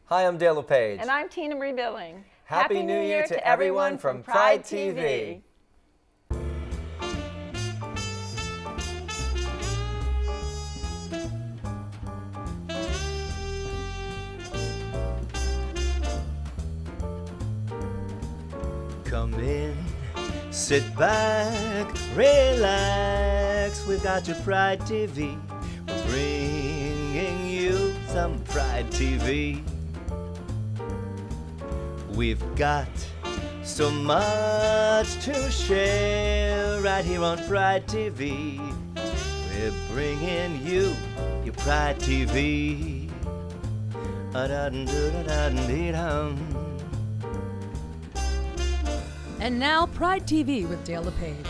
Hi, I'm Dale LePage. And I'm Tina Marie Billing. Happy New Year to everyone from Pride TV. Come in, sit back, relax. We've got your Pride TV. We're bringing you some Pride TV. We've got so much to share right here on Pride TV. We're bringing you your Pride TV. And now, Pride TV with Dale LePage.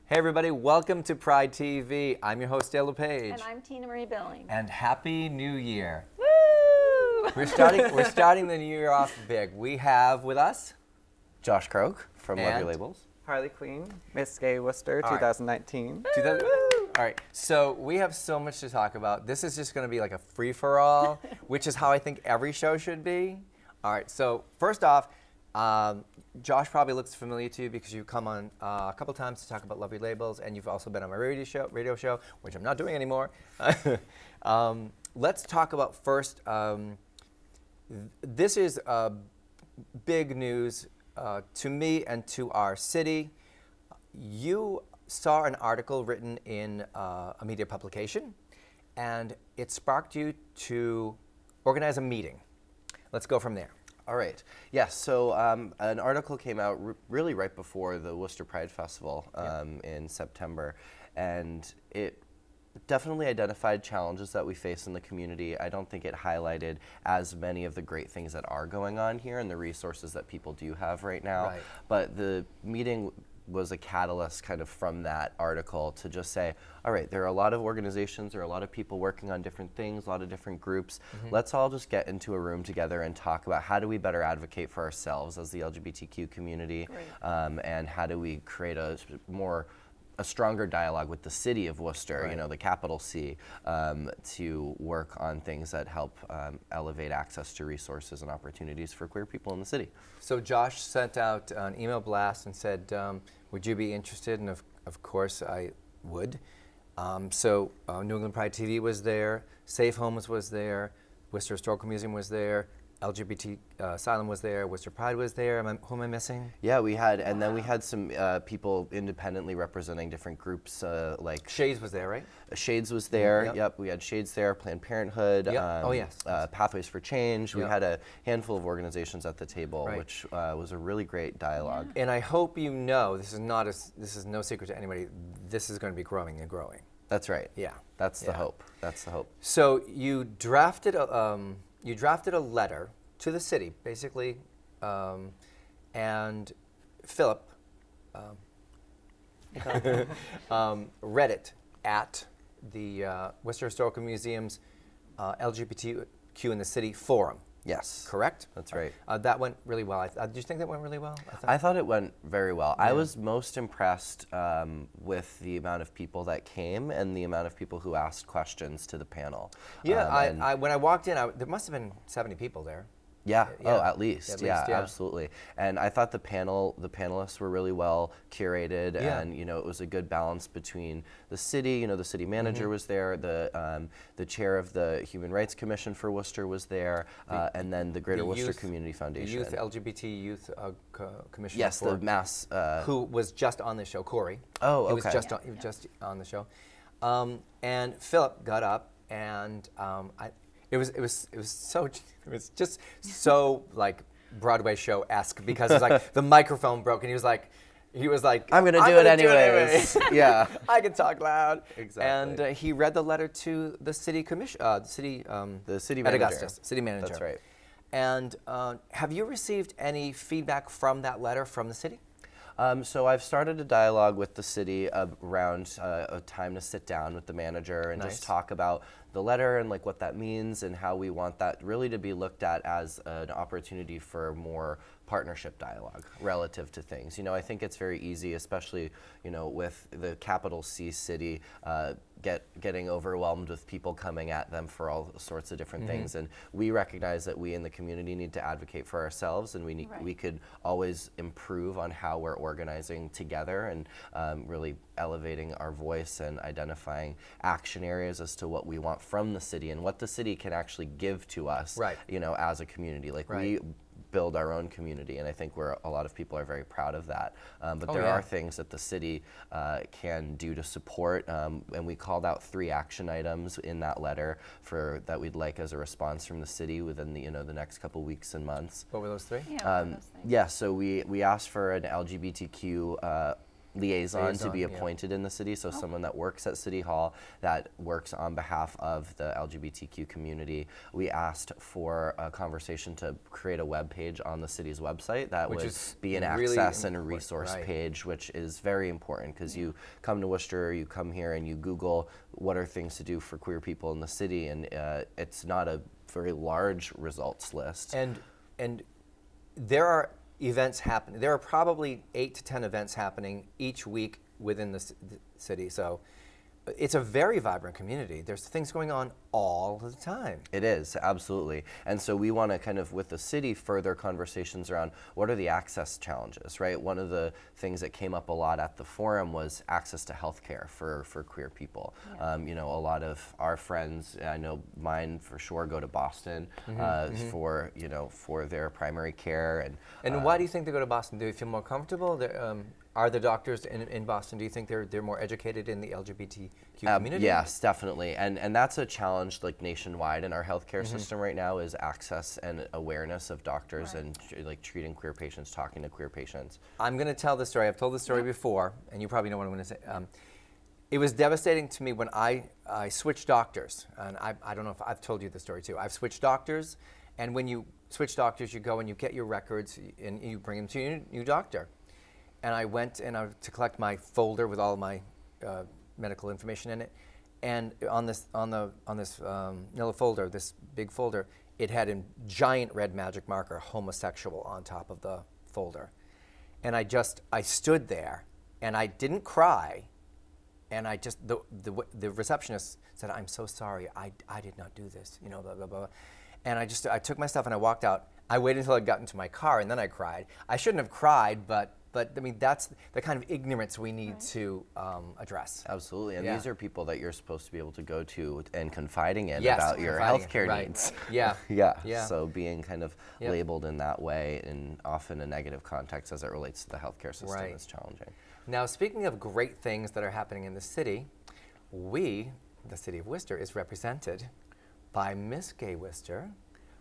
Hey everybody, welcome to Pride TV. I'm your host, Dale LePage. And I'm Tina Marie Billing. And Happy New Year. Woo! We're starting the new year off big. We have with us Josh Croak from Love Your And? Labels. Harley Quinn, Miss Gay Worcester, All right. 2019. 2000. All right, so we have so much to talk about. This is just going to be like a free-for-all, which is how I think every show should be. All right, so first off, Josh probably looks familiar to you because you've come on a couple times to talk about Love Your Labels, and you've also been on my radio show, which I'm not doing anymore. Let's talk about first. This is big news to me and to our city. You saw an article written in a media publication, and it sparked you to organize a meeting. Let's go from there. All right. Yes. So an article came out really right before the Worcester Pride Festival in September, and it definitely identified challenges that we face in the community. I don't think it highlighted as many of the great things that are going on here and the resources that people do have right now. Right. But the meeting was a catalyst kind of from that article to just say, all right, there are a lot of organizations, there are a lot of people working on different things, a lot of different groups. Let's all just get into a room together and talk about how do we better advocate for ourselves as the LGBTQ community, and how do we create a stronger dialogue with the city of Worcester, Right. you know, the capital C, to work on things that help elevate access to resources and opportunities for queer people in the city. So Josh sent out an email blast and said, would you be interested? And of course I would. So New England Pride TV was there, Safe Homes was there, Worcester Historical Museum was there, LGBT Asylum was there, Worcester Pride was there. Who am I missing? Yeah, we had, and then we had some people independently representing different groups, like Shades was there, right? Shades was there. Yep. Yep, we had Shades there, Planned Parenthood. Yep. Oh, yes. Pathways for Change. We Yep. had a handful of organizations at the table, Right. which was a really great dialogue. And I hope you know, this is no secret to anybody, this is going to be growing and growing. That's right. Yeah. That's the Yeah. hope. That's the hope. So you drafted a letter to the city, basically, and Philip read it at the Worcester Historical Museum's LGBTQ in the City Forum. Yes. Correct? That's right. That went really well. Did you think that went really well? I thought it went very well. I was most impressed with the amount of people that came and the amount of people who asked questions to the panel. Yeah, when I walked in, there must have been 70 people there. Yeah. Yeah. Oh, at least. At Yeah, least, yeah. absolutely. And I thought the panelists were really well curated, Yeah. and it was a good balance between the city. The city manager was there, the chair of the Human Rights Commission for Worcester was there, and then the Greater Worcester Community Foundation. The LGBT Youth Commissioner. Yes, the mass. Who was just on the show, Corey. Oh, He was okay. he was just on the show, and Philip got up, and it was just so like Broadway show-esque because it's like the microphone broke and he was like, I'm gonna do it anyways. Yeah. I can talk loud. Exactly. And he read the letter to the city commission, the city city at manager. Augustus, city manager. That's right. And have you received any feedback from that letter from the city? So I've started a dialogue with the city around a time to sit down with the manager and Nice. just talk about the letter and like what that means and how we want that really to be looked at as an opportunity for more partnership dialogue relative to things. You know, I think it's very easy, especially, you know, with the capital C city, getting overwhelmed with people coming at them for all sorts of different things. And we recognize that we in the community need to advocate for ourselves, and we could always improve on how we're organizing together and really elevating our voice and identifying action areas as to what we want from the city and what the city can actually give to us, you know, as a community. Like we build our own community, and I think a lot of people are very proud of that. But there are things that the city can do to support, and we called out 3 action items in that letter that we'd like as a response from the city within the the next couple weeks and months. What were those 3? Yeah, what are those things? Yeah, so we asked for an LGBTQ liaison to be appointed in the city, so someone that works at City Hall that works on behalf of the LGBTQ community. We asked for a conversation to create a web page on the city's website that would be an really access and a important, resource page, which is very important because you come to Worcester, you come here and you Google what are things to do for queer people in the city, and it's not a very large results list. And there are events happening. There are probably 8 to 10 events happening each week within the city. So it's a very vibrant community. There's things going on all the time. It is, absolutely. And so we want to kind of, with the city, further conversations around what are the access challenges, right? One of the things that came up a lot at the forum was access to healthcare for queer people. You know, a lot of our friends, I know mine for sure, go to Boston for their primary care. And why do you think they go to Boston? Do they feel more comfortable? Are the doctors in Boston, do you think they're more educated in the LGBTQ community? Yes, definitely. And that's a challenge like nationwide in our healthcare system right now is access and awareness of doctors and like treating queer patients, talking to queer patients. I'm going to tell the story. I've told the story before, and you probably know what I'm going to say. It was devastating to me when I switched doctors. And I don't know if I've told you the story too. I've switched doctors, and when you switch doctors, you go and you get your records and you bring them to your new doctor. And I went to collect my folder with all of my medical information in it, and on this little folder, this big folder, it had in giant red magic marker homosexual on top of the folder, and I stood there, and I didn't cry, and I just the receptionist said, "I'm so sorry, I did not do this," blah blah blah, and I took my stuff and I walked out. I waited until I got into my car and then I cried. I shouldn't have cried, but I mean, that's the kind of ignorance we need to address. Absolutely, and these are people that you're supposed to be able to go to and confiding in about your healthcare needs. Yeah. So being kind of labeled in that way, in often a negative context as it relates to the healthcare system, is challenging. Now, speaking of great things that are happening in the city, the city of Worcester, is represented by Miss Gay Worcester,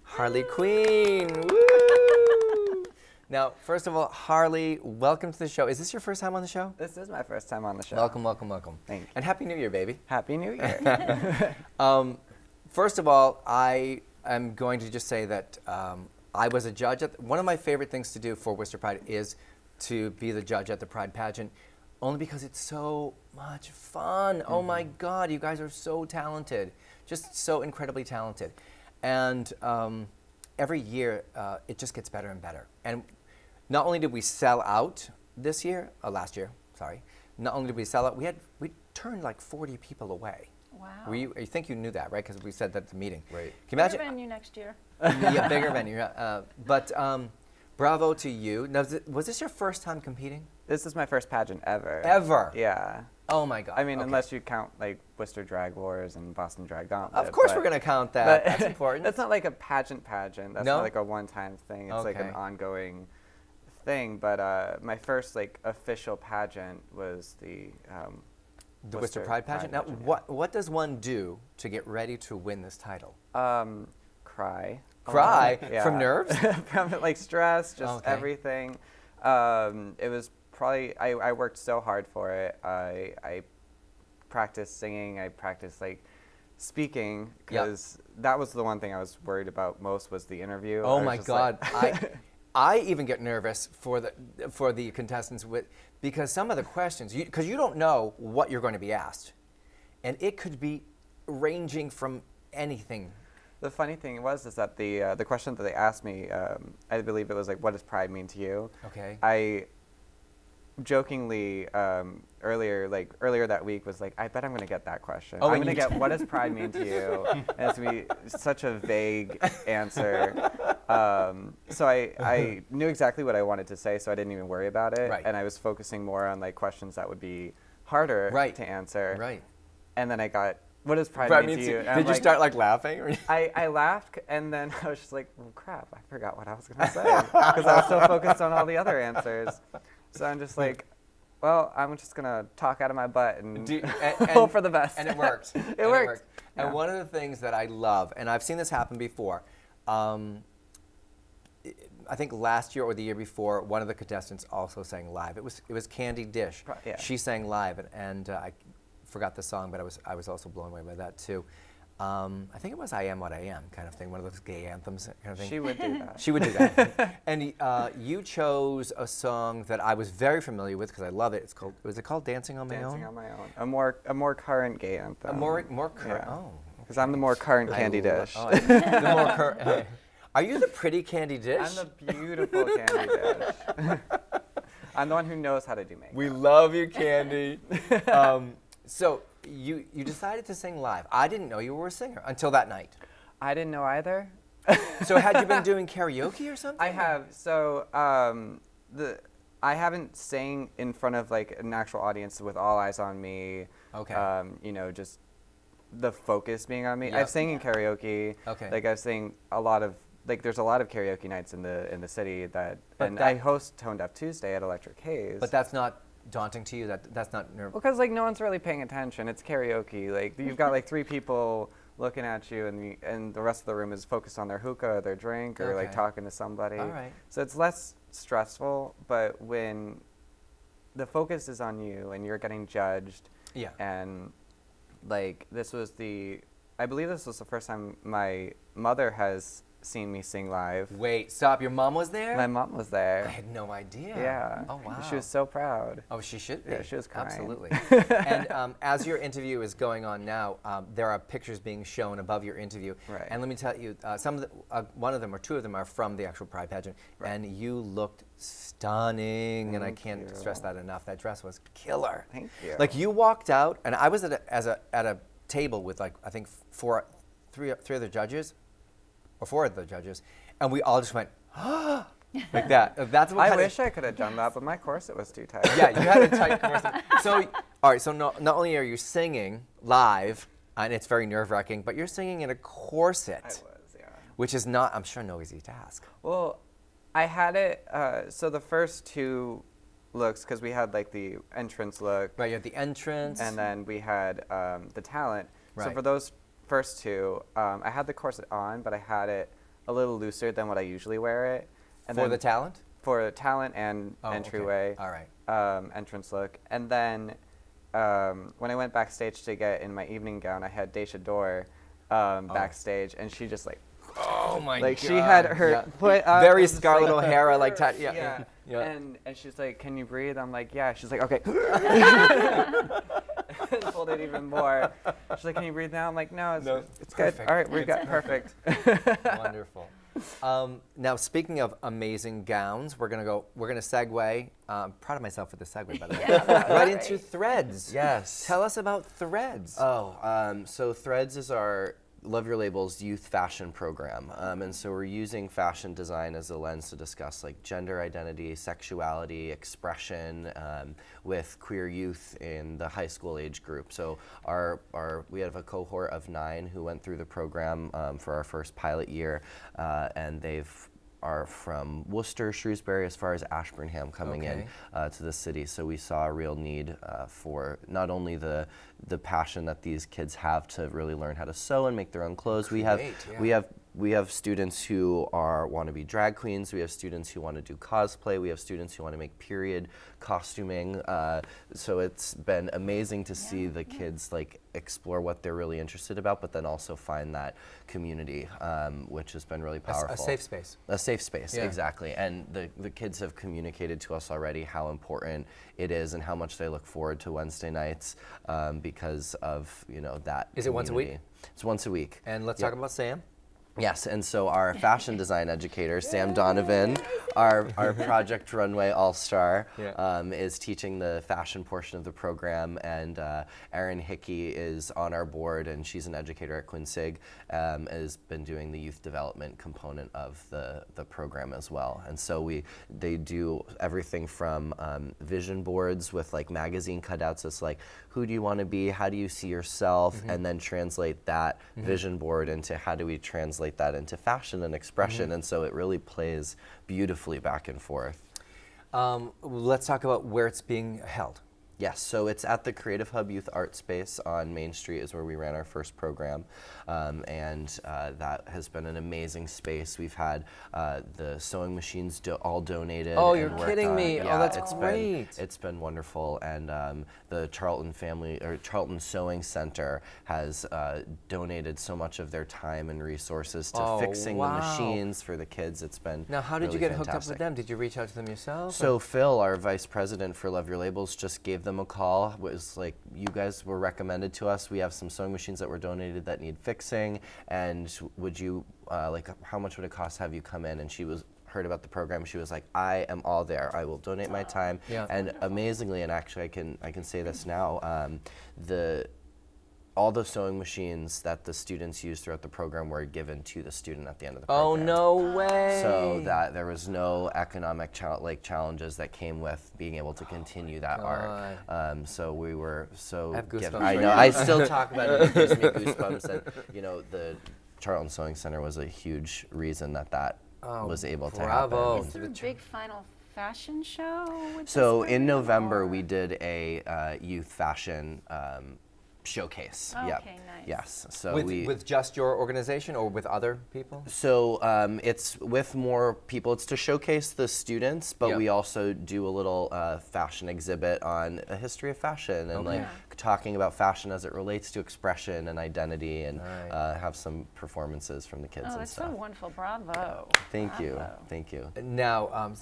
Harley Quinn. Woo! Now, first of all, Harley, welcome to the show. Is this your first time on the show? This is my first time on the show. Welcome, welcome, welcome. Thank you. And Happy New Year, baby. Happy New Year. First of all, I am going to just say that I was a judge. One of my favorite things to do for Worcester Pride is to be the judge at the Pride Pageant, only because it's so much fun. Oh my God, you guys are so talented, just so incredibly talented. And every year, it just gets better and better. And not only did we sell out last year, not only did we sell out, we turned like 40 people away. Wow. I think you knew that, right? Because we said that at the meeting. Right. Can you Bigger imagine? venue next year. Yeah, bigger venue. But bravo to you. Now, was this your first time competing? This is my first pageant ever. Ever? Yeah. Oh my God. I mean, Okay. unless you count like Worcester Drag Wars and Boston Drag Gauntlet. Of course but- we're going to count that. but That's important. That's not like a pageant. That's No? not like a one-time thing. It's like Okay. an ongoing thing. But my first like official pageant was the Worcester Pride Pageant. Now, what does one do to get ready to win this title? Cry. a Cry? lot. Yeah. From nerves? From like stress, just Okay. everything. It was probably I worked so hard for it. I practiced singing. I practiced like speaking because that was the one thing I was worried about most was the interview. Oh I was my just God! like- I even get nervous for the contestants because some of the questions, because you don't know what you're going to be asked, and it could be ranging from anything The funny thing is that the question that they asked me, I believe it was like, "What does pride mean to you?" Okay. I jokingly earlier that week was like, I bet I'm gonna get that question. Oh, I'm and gonna you get did. what does pride mean to you? And it's gonna be such a vague answer. So I knew exactly what I wanted to say, so I didn't even worry about it. Right. And I was focusing more on like questions that would be harder Right. to answer. Right. And then I got, what does pride Pride mean means to you? you- And Did I'm you like, start like laughing? Or? I laughed, and then I was just like, oh, crap, I forgot what I was going to say. Because I was so focused on all the other answers. So I'm just like, well, I'm just going to talk out of my butt and, hope for the best. And it worked. It worked. And Yeah. one of the things that I love, and I've seen this happen before, I think last year or the year before, one of the contestants also sang live. It was Candy Dish. Yeah. She sang live, and I forgot the song, but I was also blown away by that too. I think it was "I Am What I Am" kind of thing, one of those gay anthems kind of thing. She would do that. She would do that. And you chose a song that I was very familiar with because I love it. Was it called "Dancing on My Dancing Own"? on my own. A more current gay anthem. A more current. Yeah. Oh. Because I'm the more current Candy Dish. The more current. Are you the pretty Candy Dish? I'm the beautiful Candy Dish. I'm the one who knows how to do makeup. We love you, Candy. So you decided to sing live. I didn't know you were a singer until that night. I didn't know either. So had you been doing karaoke or something? I have. So I haven't sang in front of like an actual audience with all eyes on me. Okay. You know, just the focus being on me. Yep. I've sang in karaoke. Okay. Like I've sang a lot of there's a lot of karaoke nights in the city But I host Tone Deaf Tuesday at Electric Haze. But that's not daunting to you. That's not nerve. because like no one's really paying attention. It's karaoke. Like you've got like 3 people looking at you, and the rest of the room is focused on their hookah or their drink or like Okay. talking to somebody. All right. So it's less stressful. But when the focus is on you and you're getting judged, Yeah. and like I believe this was the first time my mother has seen me sing live. Wait, stop. Your mom was there? My mom was I there. had no idea. Yeah. Oh wow. She was so proud. Oh, she should be. Yeah, she was crying. Absolutely. And as your interview is going on now, there are pictures being shown above your interview. Right. And let me tell you, one of them or 2 of them are from the actual Pride pageant, Right. and you looked stunning. And I Thank can't you. stress that enough. That dress was killer. Thank you. Like you walked out, and I was at a table with like I think 3 other judges, or 4 other judges, and we all just went like that. That's what I kind of- wish I could have done that, but my corset was too tight. yeah, you had a tight corset. So, all right. So not only are you singing live, and it's very nerve-wracking, but you're singing in a corset, I was, yeah. which is not, I'm sure, no easy task. Well, I had it. So the first 2 looks, because we had like the entrance look, Right. You had the entrance. and then we had the talent. So Right. for those first 2, I had the corset on, but I had it a little looser than what I usually wear it. And for then the talent. for talent and Oh, okay. entryway. All right. Entrance look. And then when I went backstage to get in my evening gown, I had Daisha Dore backstage, and she just like Oh my like God. she had her Yeah. foot up. Very and just, Scarlett like, O'Hara like yeah. yeah. Yeah. And she's like, "Can you breathe?" I'm like, "Yeah." She's like, "Okay." And pulled it even more. She's like, "Can you breathe now?" I'm like, "No, No, it's perfect. good. All right, we got perfect." Wonderful. Now, speaking of amazing gowns, we're gonna segue. I'm proud of myself for the segue, by the way. Right into Threads. Yes. Tell us about Threads. So Threads is our Love Your Labels youth fashion program. And so we're using fashion design as a lens to discuss like gender identity, sexuality, expression with queer youth in the high school age group. So we have a cohort of 9 who went through the program for our first pilot year, and are from Worcester, Shrewsbury, as far as Ashburnham coming in to the city. So we saw a real need for not only the passion that these kids have to really learn how to sew and make their own clothes. We have students who want to be drag queens. We have students who want to do cosplay. We have students who want to make period costuming. So it's been amazing to see the kids like explore what they're really interested about, but then also find that community, which has been really powerful. A safe space. A safe space, Yeah. exactly. And the kids have communicated to us already how important it is and how much they look forward to Wednesday nights because of that. Is it once a week? community. It's once a week. And let's Yep. talk about Sam. Yes, and so our fashion design educator, Sam Donovan, our Project Runway All-Star, is teaching the fashion portion of the program, and Erin Hickey is on our board, and she's an educator at Quinsig, has been doing the youth development component of the program as well. And so they do everything from vision boards with like magazine cutouts. It's like, who do you want to be? How do you see yourself? And then translate that vision board into how do we translate that into fashion and expression. And so it really plays beautifully back and forth. Let's talk about where it's being held. Yes, so it's at the Creative Hub Youth Art Space on Main Street is where we ran our first program, and that has been an amazing space. We've had the sewing machines all donated. Oh, and you're worked kidding on. me. Yeah, Oh, that's it's great. It's been wonderful, and the Charlton Sewing Center has donated so much of their time and resources to fixing the machines for the kids. It's been Now, how did you really get hooked up fantastic. with them? Did you reach out to them yourself? So Phil, our vice president for Love Your Labels, just gave them a call. Was like, you guys were recommended to us. We have some sewing machines that were donated that need fixing, and would you like, how much would it cost to have you come in? And she heard about the program. She was like, I am all there. I will donate my time. Yeah. And amazingly, and actually I can say this now, all the sewing machines that the students used throughout the program were given to the student at the end of the Oh, program. no way. So that there was no economic challenges that came with being able to continue that art. So we were so I have goosebumps I right know. now. I still talk about it. It gives me goosebumps. And you know, the Charlton Sewing Center was a huge reason that was able to bravo. happen. Is there a big final fashion show? With So this in program, November or- we did a youth fashion showcase. Okay, Yep. nice. Yes. So with just your organization or with other people? So it's with more people. It's to showcase the students, but Yeah. we also do a little fashion exhibit on a history of fashion and like talking about fashion as it relates to expression and identity, and have some performances from the kids Oh, and that's stuff. so wonderful. Bravo. Thank you. Bravo. Thank you. Now,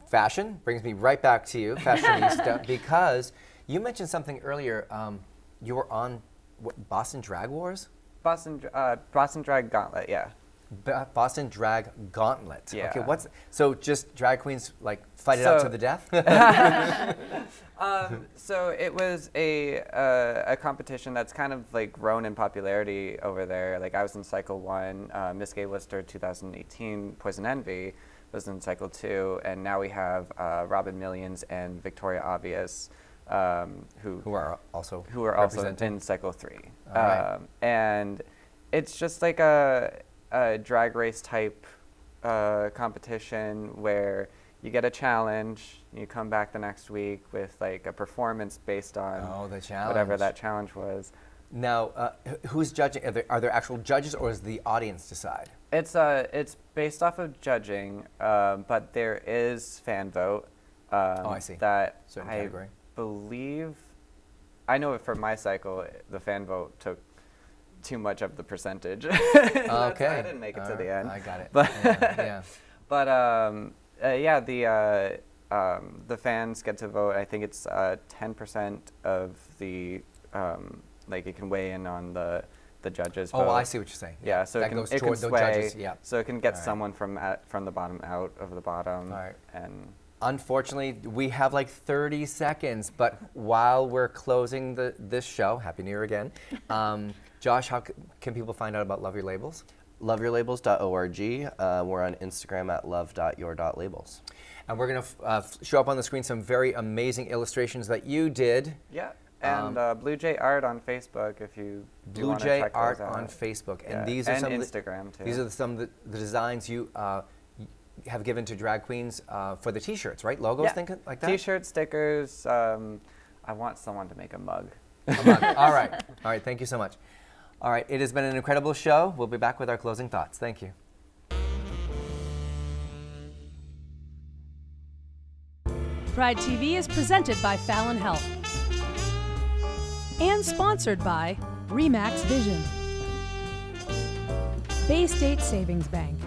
fashion brings me right back to you, fashionista, because you mentioned something earlier. You were on Boston Drag Wars? Boston Drag Gauntlet, yeah. Boston Drag Gauntlet. Yeah. Okay, so just drag queens like fight it out to So- the death? So it was a competition that's kind of like grown in popularity over there. Like I was in Cycle 1, Miss Gay Lister 2018, Poison Envy was in Cycle 2, and now we have Robin Millions and Victoria Obvious, Who are also in Cycle 3. All right. And it's just like a drag race type competition where you get a challenge, you come back the next week with like a performance based on the challenge. whatever that challenge was. Now, who's judging? Are there actual judges, or does the audience decide? It's based off of judging, but there is fan vote. I see. That Certain I category. believe, I know for my cycle, the fan vote took too much of the percentage. That's why Okay. I didn't make it to the end. I got it. But yeah. But the fans get to vote. I think it's 10% of the like it can weigh in on the judges. Oh, vote. I see what you're saying. Yeah, so that it can goes it can toward the sway. judges. Yeah. So it can get All right. someone from the bottom out of the bottom. All right. And Unfortunately, we have like 30 seconds, but while we're closing this show, Happy New Year again, Josh, how can people find out about Love Your Labels? loveyourlabels.org. We're on Instagram at love.your.labels. And we're going to show up on the screen some very amazing illustrations that you did. yeah. And Blue Jay Art on Facebook if you do Blue wanna Jay check Art those out. on Facebook. Yeah, And these are and some Instagram of too. These are some of the designs you have given to drag queens for the T-shirts, right? Logos, Yeah. think like that? T-shirts, stickers. I want someone to make a mug. All right. All right. Thank you so much. All right. It has been an incredible show. We'll be back with our closing thoughts. Thank you. Pride TV is presented by Fallon Health and sponsored by Remax Vision, Bay State Savings Bank,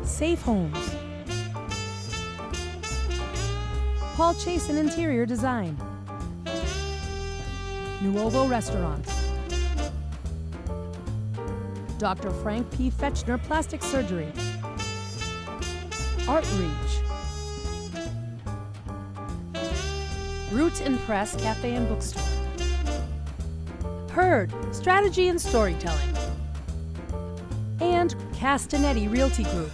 Safe Homes, Paul Chasen Interior Design, Nuovo Restaurants, Dr. Frank P. Fetchner Plastic Surgery. Art Reach. Root and Press Cafe and Bookstore. Heard Strategy and Storytelling. And Castanetti Realty Group.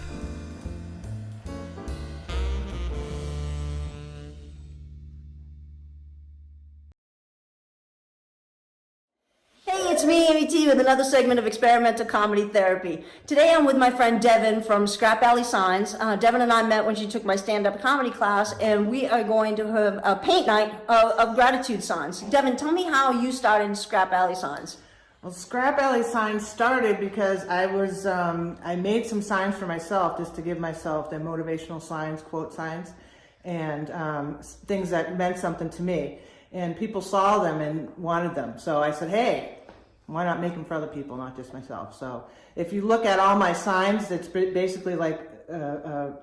Hey, it's me, Amy T, with another segment of Experimental Comedy Therapy. Today I'm with my friend Devin from Scrap Alley Signs. Devin and I met when she took my stand-up comedy class, and we are going to have a paint night of gratitude signs. Devin, tell me how you started Scrap Alley Signs. Well, Scrap Alley Signs started because I made some signs for myself just to give myself the motivational signs, quote signs, and things that meant something to me. And people saw them and wanted them. So I said, hey, why not make them for other people, not just myself? So if you look at all my signs, it's basically like a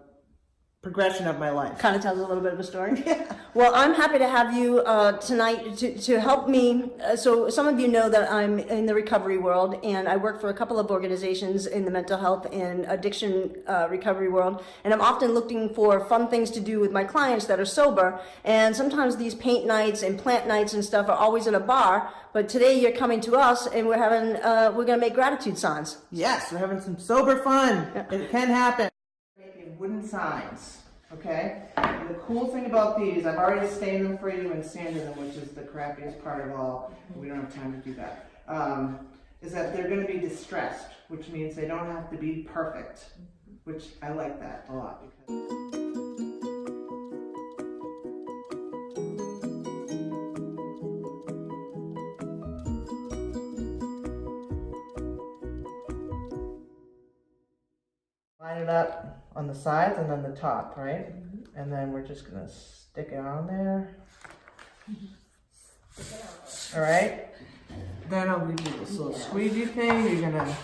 progression of my life. Kind of tells a little bit of a story. Yeah. Well, I'm happy to have you tonight to help me. So some of you know that I'm in the recovery world, and I work for a couple of organizations in the mental health and addiction recovery world. And I'm often looking for fun things to do with my clients that are sober. And sometimes these paint nights and plant nights and stuff are always at a bar. But today you're coming to us, and we're going to make gratitude signs. Yes, we're having some sober fun. It can happen. Making wooden signs, okay? And the cool thing about these, I've already stained them for you and sanded them, which is the crappiest part of all. We don't have time to do that. Is that they're going to be distressed, which means they don't have to be perfect, which I like that a lot. Because line it up on the sides and then the top, right? And then we're just gonna stick it on there. All right. Then I'll give you this little squeegee thing. You're gonna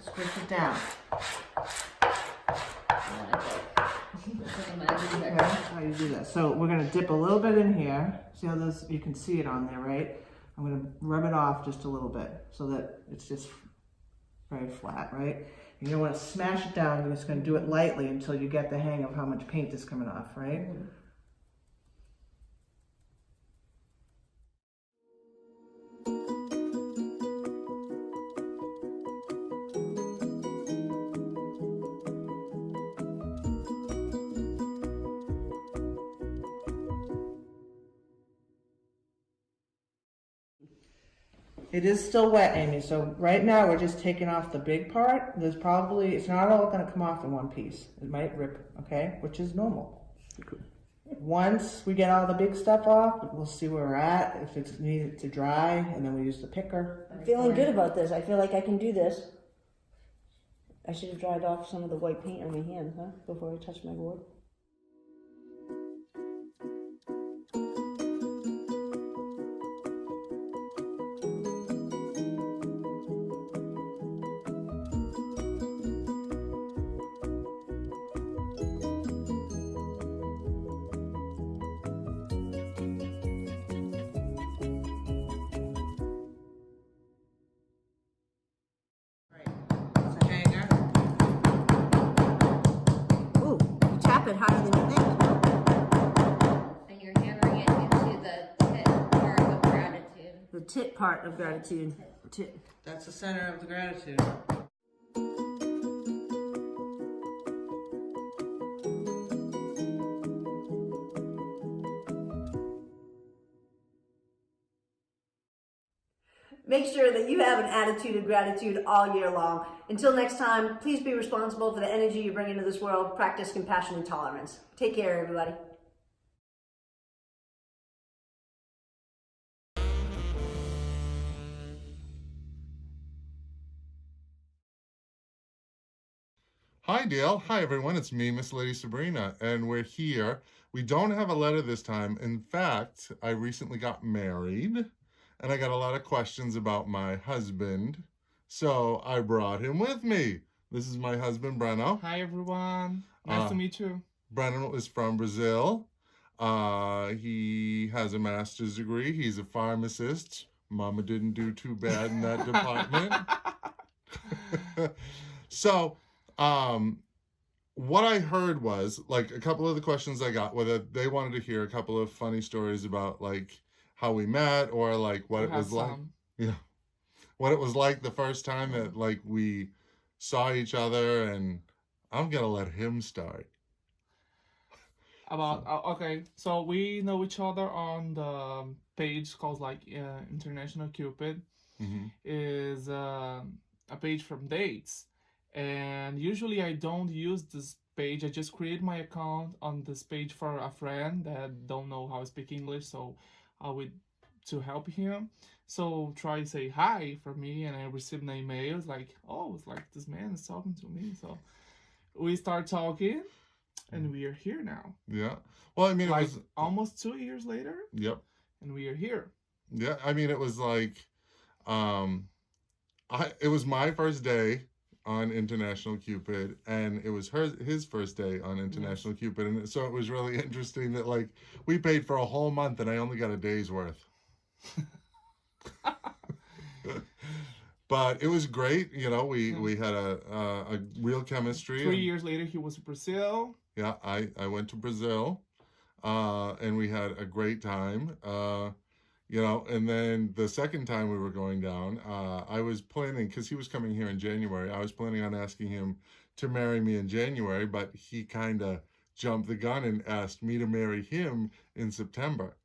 squish it down. Okay, that's how you do that. So we're gonna dip a little bit in here. See how this? You can see it on there, right? I'm gonna rub it off just a little bit so that it's just very flat, right? You don't want to smash it down. You're just going to do it lightly until you get the hang of how much paint is coming off, right? It is still wet, Amy, so right now we're just taking off the big part. It's not all going to come off in one piece. It might rip, okay, which is normal. Once we get all the big stuff off, we'll see where we're at, if it's needed to dry, and then we use the picker. I'm feeling good about this. I feel like I can do this. I should have dried off some of the white paint on my hand, huh, before I touch my board. It harder than you think. And you're hammering it into the tit part of gratitude. The tit part of gratitude. Tit. That's the center of the gratitude. Make sure that you have an attitude of gratitude all year long. Until next time, please be responsible for the energy you bring into this world. Practice compassion and tolerance. Take care, everybody. Hi, Dale. Hi, everyone. It's me, Miss Lady Sabrina, and we're here. We don't have a letter this time. In fact, I recently got married, and I got a lot of questions about my husband, so I brought him with me. This is my husband, Breno. Hi, everyone. Nice to meet you. Breno is from Brazil. He has a master's degree. He's a pharmacist. Mama didn't do too bad in that department. So, what I heard was like a couple of the questions I got, whether they wanted to hear a couple of funny stories about like how we met or like what it was like. Yeah. What it was like the first time that like we saw each other, and I'm gonna let him start. Okay, so we know each other on the page called like International Cupid. Is a page from dates, and usually I don't use this page. I just create my account on this page for a friend that don't know how to speak English, so I would to help him. So try to say hi for me, and I receive an email. It's like, oh, it's like this man is talking to me. So we start talking, and we are here now. Yeah. Well, I mean, like it was almost 2 years later. Yep. And we are here. Yeah. I mean, it was like, it was my first day on International Cupid, and it was his first day on International Cupid, and so it was really interesting that like we paid for a whole month, and I only got a day's worth. But it was great. You know, we had a real chemistry. 3 years later, he was in Brazil. Yeah, I went to Brazil, and we had a great time. You know, and then the second time we were going down, I was planning, because he was coming here in January, I was planning on asking him to marry me in January, but he kind of jumped the gun and asked me to marry him in September.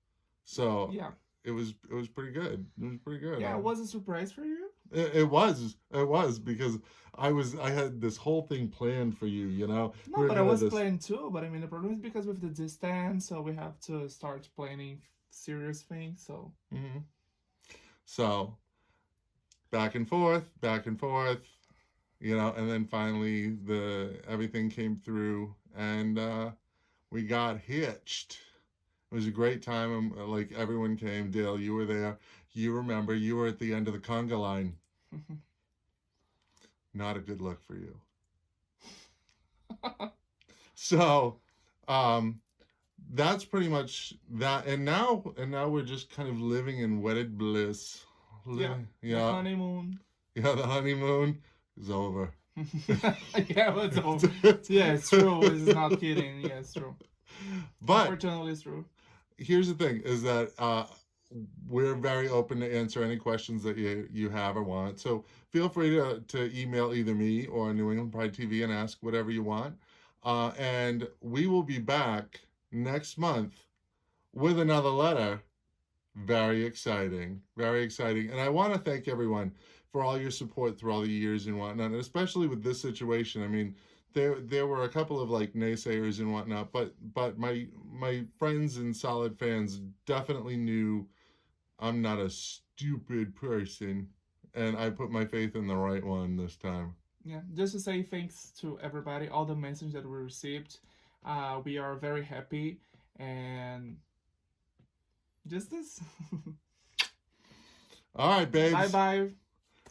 So yeah, it was pretty good. It was pretty good. Yeah, it was a surprise for you? It was because I had this whole thing planned for you, you know. No, but I was planning too. But I mean, the problem is because with the distance, so we have to start planning serious things. So. So, back and forth, you know, and then finally everything came through, and we got hitched. It was a great time. Like everyone came. Dale, you were there. You remember, you were at the end of the conga line. Not a good look for you. So, that's pretty much that. And now we're just kind of living in wedded bliss. Yeah. The honeymoon. Yeah, the honeymoon is over. Yeah, but it's over. Yeah, it's true. It's not kidding. Yeah, it's true. But unfortunately, it's true. Here's the thing: is that we're very open to answer any questions that you have or want. So feel free to email either me or New England Pride TV and ask whatever you want. And we will be back next month with another letter. Very exciting. And I want to thank everyone for all your support through all the years and whatnot, and especially with this situation. I mean, there were a couple of like naysayers and whatnot, but my friends and solid fans definitely knew I'm not a stupid person, and I put my faith in the right one this time. Yeah, just to say thanks to everybody, all the messages that we received. We are very happy, and just this. All right, babes. Bye-bye.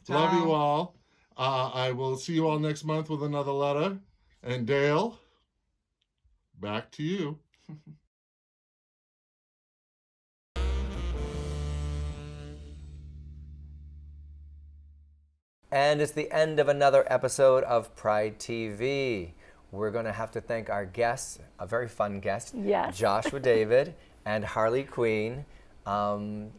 Love you all. I will see you all next month with another letter. And Dale, back to you. And it's the end of another episode of Pride TV. We're going to have to thank our guests, a very fun guest, Yes. Joshua David and Harley Quinn. We're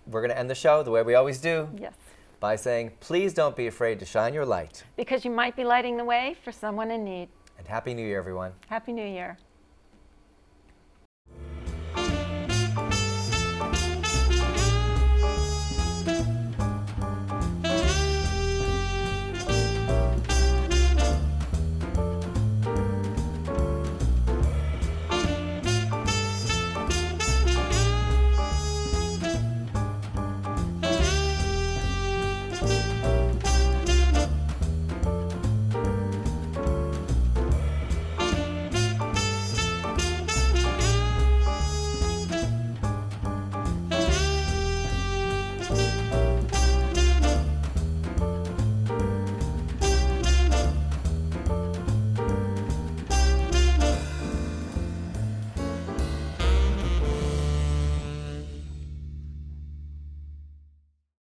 going to end the show the way we always do. Yes. By saying, please don't be afraid to shine your light. Because you might be lighting the way for someone in need. And Happy New Year, everyone. Happy New Year.